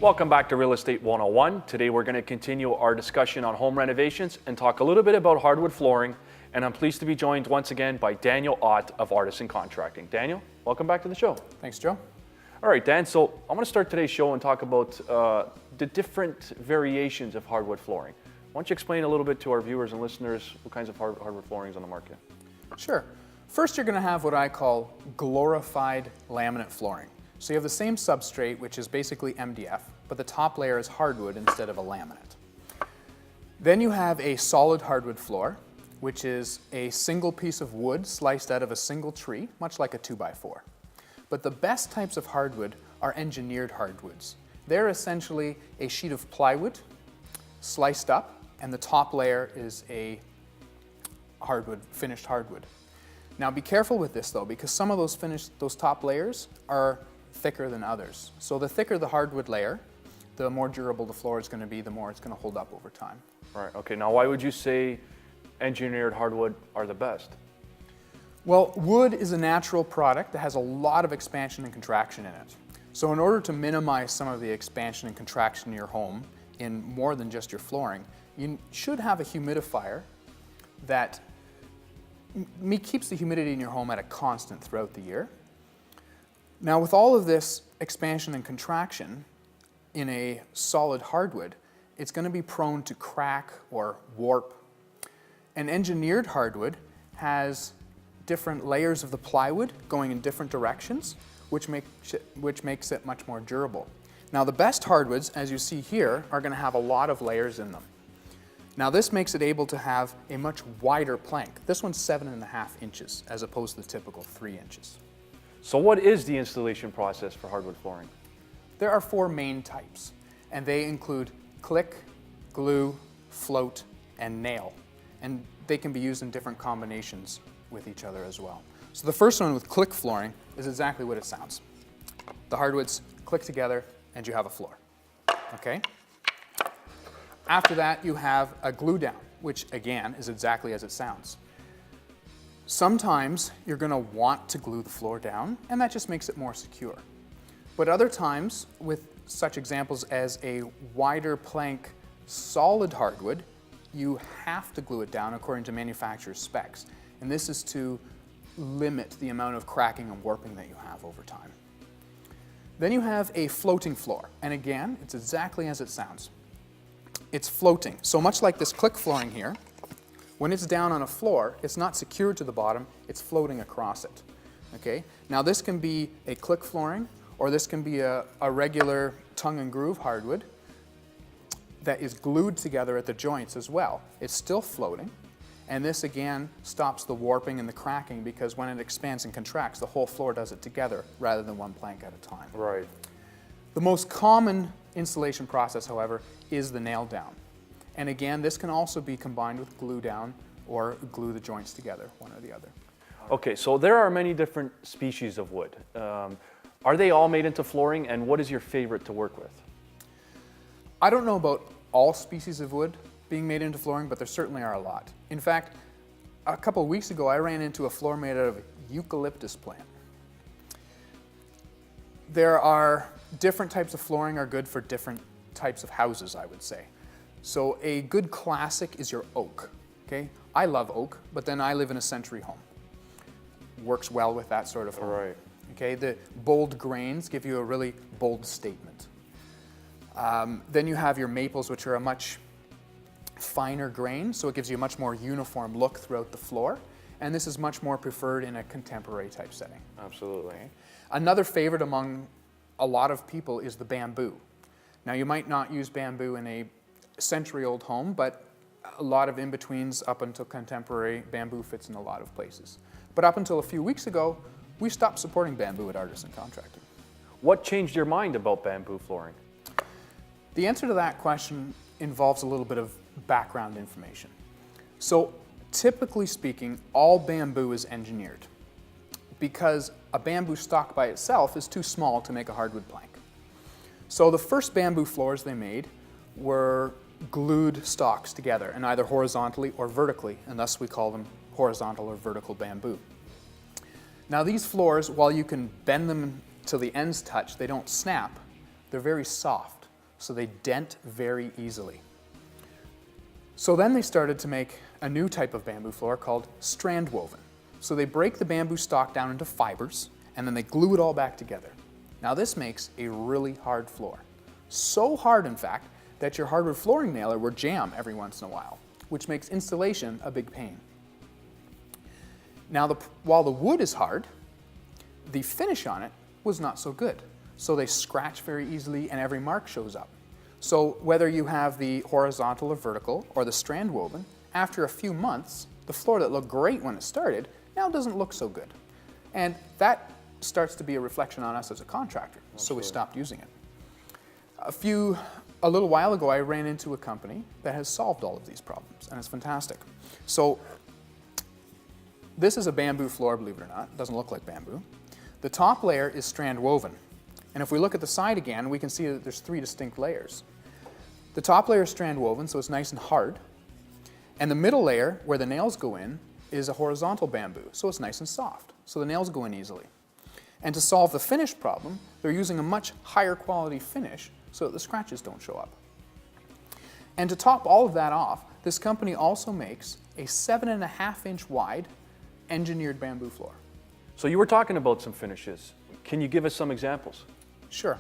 Welcome back to Real Estate 101. Today we're going to continue our discussion on home renovations and talk a little bit about hardwood flooring. And I'm pleased to be joined once again by Daniel Ott of Artisan Contracting. Daniel, welcome back to the show. Thanks, Joe. All right, Dan, so I'm going to start today's show and talk about the different variations of hardwood flooring. Why don't you explain a little bit to our viewers and listeners what kinds of hardwood flooring is on the market? Sure. First, you're going to have what I call glorified laminate flooring. So you have the same substrate, which is basically MDF, but the top layer is hardwood instead of a laminate. Then you have a solid hardwood floor, which is a single piece of wood sliced out of a single tree, much like a 2x4. But the best types of hardwood are engineered hardwoods. They're essentially a sheet of plywood sliced up, and the top layer is a finished hardwood. Now be careful with this though, because some of those top layers are thicker than others. So the thicker the hardwood layer, the more durable the floor is going to be, the more it's going to hold up over time. Right, okay, now why would you say engineered hardwood are the best? Well, wood is a natural product that has a lot of expansion and contraction in it. So in order to minimize some of the expansion and contraction in your home, in more than just your flooring, you should have a humidifier that keeps the humidity in your home at a constant throughout the year. Now with all of this expansion and contraction in a solid hardwood, it's going to be prone to crack or warp. An engineered hardwood has different layers of the plywood going in different directions, which makes it much more durable. Now the best hardwoods, as you see here, are going to have a lot of layers in them. Now this makes it able to have a much wider plank. This one's 7.5 inches as opposed to the typical 3 inches. So what is the installation process for hardwood flooring? There are 4 main types, and they include click, glue, float, and nail. And they can be used in different combinations with each other as well. So the first one with click flooring is exactly what it sounds. The hardwoods click together and you have a floor, okay? After that, you have a glue down, which again is exactly as it sounds. Sometimes you're going to want to glue the floor down, and that just makes it more secure. But other times, with such examples as a wider plank solid hardwood, you have to glue it down according to manufacturer's specs. And this is to limit the amount of cracking and warping that you have over time. Then you have a floating floor, and again, it's exactly as it sounds. It's floating. So much like this click flooring here, when it's down on a floor, it's not secured to the bottom, it's floating across it. Okay? Now this can be a click flooring, or this can be a regular tongue and groove hardwood that is glued together at the joints as well. It's still floating, and this again stops the warping and the cracking because when it expands and contracts, the whole floor does it together rather than one plank at a time. Right. The most common installation process, however, is the nail down. And again, this can also be combined with glue down or glue the joints together, one or the other. Okay, so there are many different species of wood. Are they all made into flooring, and what is your favorite to work with? I don't know about all species of wood being made into flooring, but there certainly are a lot. In fact, a couple of weeks ago, I ran into a floor made out of a eucalyptus plant. There are different types of flooring are good for different types of houses, I would say. So a good classic is your oak, okay? I love oak, but then I live in a century home. Works well with that sort of home. Right. Okay, the bold grains give you a really bold statement. Then you have your maples, which are a much finer grain, so it gives you a much more uniform look throughout the floor. And this is much more preferred in a contemporary type setting. Absolutely. Okay? Another favorite among a lot of people is the bamboo. Now you might not use bamboo in a century-old home, but a lot of in-betweens up until contemporary, bamboo fits in a lot of places. But up until a few weeks ago, we stopped supporting bamboo at Artisan Contracting. What changed your mind about bamboo flooring? The answer to that question involves a little bit of background information. So typically speaking, all bamboo is engineered because a bamboo stock by itself is too small to make a hardwood plank. So the first bamboo floors they made were glued stalks together, and either horizontally or vertically, and thus we call them horizontal or vertical bamboo. Now these floors, while you can bend them till the ends touch, they don't snap. They're very soft, so they dent very easily. So then they started to make a new type of bamboo floor called strand woven. So they break the bamboo stalk down into fibers, and then they glue it all back together. Now this makes a really hard floor. So hard, in fact, that your hardwood flooring nailer will jam every once in a while, which makes installation a big pain. Now, while the wood is hard, the finish on it was not so good. So they scratch very easily and every mark shows up. So whether you have the horizontal or vertical or the strand woven, after a few months, the floor that looked great when it started now doesn't look so good. And that starts to be a reflection on us as a contractor, so we stopped using it. A little while ago, I ran into a company that has solved all of these problems, and it's fantastic. So this is a bamboo floor, believe it or not. It doesn't look like bamboo. The top layer is strand woven. And if we look at the side again, we can see that there's 3 distinct layers. The top layer is strand woven, so it's nice and hard. And the middle layer, where the nails go in, is a horizontal bamboo, so it's nice and soft. So the nails go in easily. And to solve the finish problem, they're using a much higher quality finish so that the scratches don't show up. And to top all of that off, this company also makes a 7.5-inch wide engineered bamboo floor. So you were talking about some finishes. Can you give us some examples? Sure.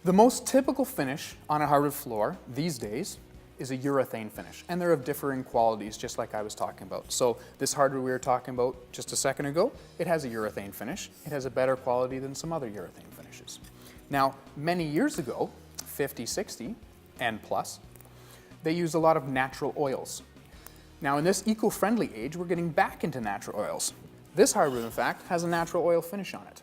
The most typical finish on a hardwood floor these days is a urethane finish, and they're of differing qualities, just like I was talking about. So this hardwood we were talking about just a second ago, it has a urethane finish. It has a better quality than some other urethane finishes. Now, many years ago, 50, 60, and plus, they used a lot of natural oils. Now, in this eco-friendly age, we're getting back into natural oils. This hardwood, in fact, has a natural oil finish on it.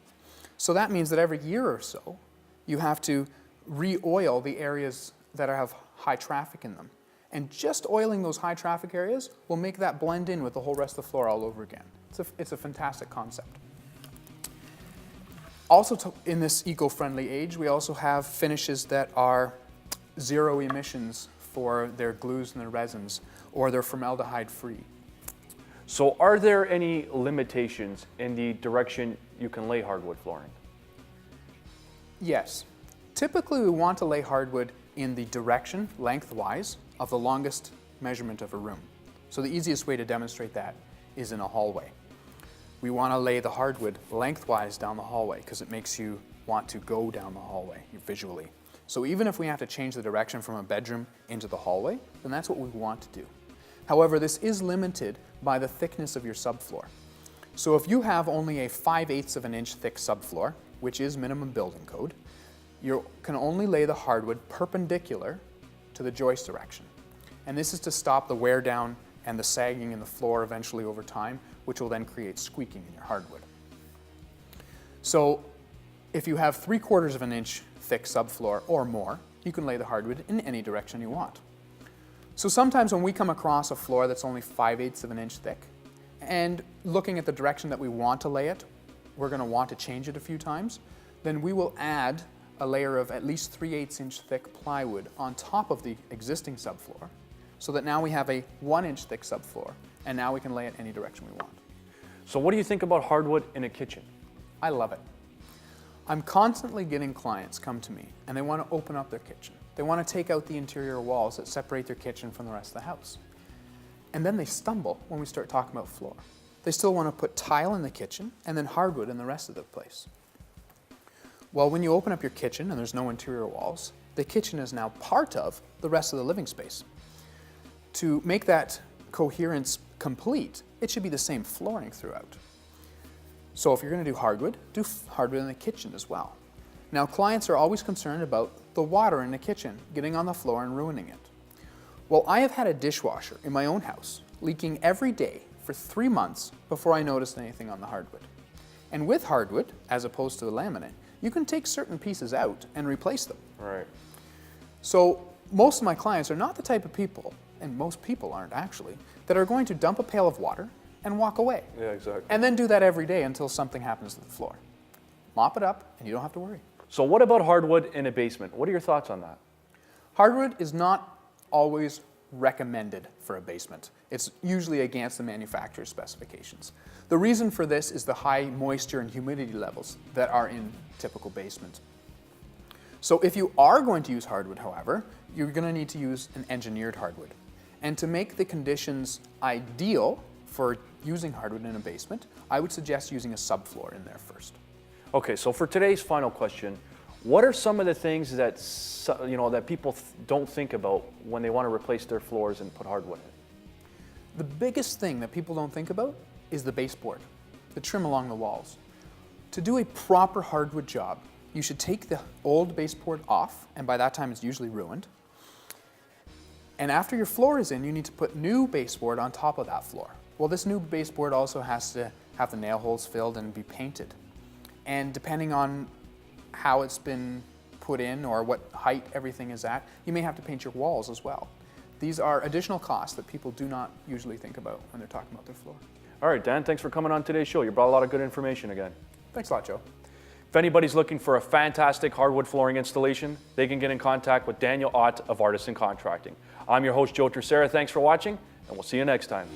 So that means that every year or so, you have to re-oil the areas that have high traffic in them. And just oiling those high traffic areas will make that blend in with the whole rest of the floor all over again. It's a fantastic concept. Also, in this eco-friendly age, we also have finishes that are zero emissions for their glues and their resins, or they're formaldehyde free. So are there any limitations in the direction you can lay hardwood flooring? Yes. Typically, we want to lay hardwood in the direction, lengthwise, of the longest measurement of a room. So the easiest way to demonstrate that is in a hallway. We want to lay the hardwood lengthwise down the hallway because it makes you want to go down the hallway visually. So even if we have to change the direction from a bedroom into the hallway, then that's what we want to do. However, this is limited by the thickness of your subfloor. So if you have only a 5/8 of an inch thick subfloor, which is minimum building code, you can only lay the hardwood perpendicular to the joist direction. And this is to stop the wear down and the sagging in the floor eventually over time, which will then create squeaking in your hardwood. So if you have 3/4 of an inch thick subfloor or more, you can lay the hardwood in any direction you want. So sometimes when we come across a floor that's only 5/8 of an inch thick, and looking at the direction that we want to lay it, we're going to want to change it a few times, then we will add a layer of at least 3/8 inch thick plywood on top of the existing subfloor, so that now we have a 1-inch thick subfloor, and now we can lay it any direction we want. So what do you think about hardwood in a kitchen? I love it. I'm constantly getting clients come to me, and they want to open up their kitchen. They want to take out the interior walls that separate their kitchen from the rest of the house. And then they stumble when we start talking about floor. They still want to put tile in the kitchen and then hardwood in the rest of the place. Well, when you open up your kitchen and there's no interior walls, the kitchen is now part of the rest of the living space. To make that coherence complete, it should be the same flooring throughout. So if you're going to do hardwood in the kitchen as well. Now, clients are always concerned about the water in the kitchen getting on the floor and ruining it. Well, I have had a dishwasher in my own house leaking every day for 3 months before I noticed anything on the hardwood. And with hardwood, as opposed to the laminate, you can take certain pieces out and replace them. Right. So most of my clients are not the type of people, and most people aren't actually, that are going to dump a pail of water and walk away. Yeah, exactly. And then do that every day until something happens to the floor. Mop it up and you don't have to worry. So what about hardwood in a basement? What are your thoughts on that? Hardwood is not always recommended for a basement. It's usually against the manufacturer's specifications. The reason for this is the high moisture and humidity levels that are in typical basements. So if you are going to use hardwood, however, you're going to need to use an engineered hardwood. And to make the conditions ideal for using hardwood in a basement, I would suggest using a subfloor in there first. Okay, so for today's final question, what are some of the things that that people don't think about when they want to replace their floors and put hardwood in? The biggest thing that people don't think about is the baseboard, the trim along the walls. To do a proper hardwood job, you should take the old baseboard off, and by that time it's usually ruined. And after your floor is in, you need to put new baseboard on top of that floor. Well, this new baseboard also has to have the nail holes filled and be painted. And depending on how it's been put in or what height everything is at, you may have to paint your walls as well. These are additional costs that people do not usually think about when they're talking about their floor. All right, Dan, thanks for coming on today's show. You brought a lot of good information again. Thanks a lot, Joe. If anybody's looking for a fantastic hardwood flooring installation, they can get in contact with Daniel Ott of Artisan Contracting. I'm your host, Joe Terceira. Thanks for watching, and we'll see you next time.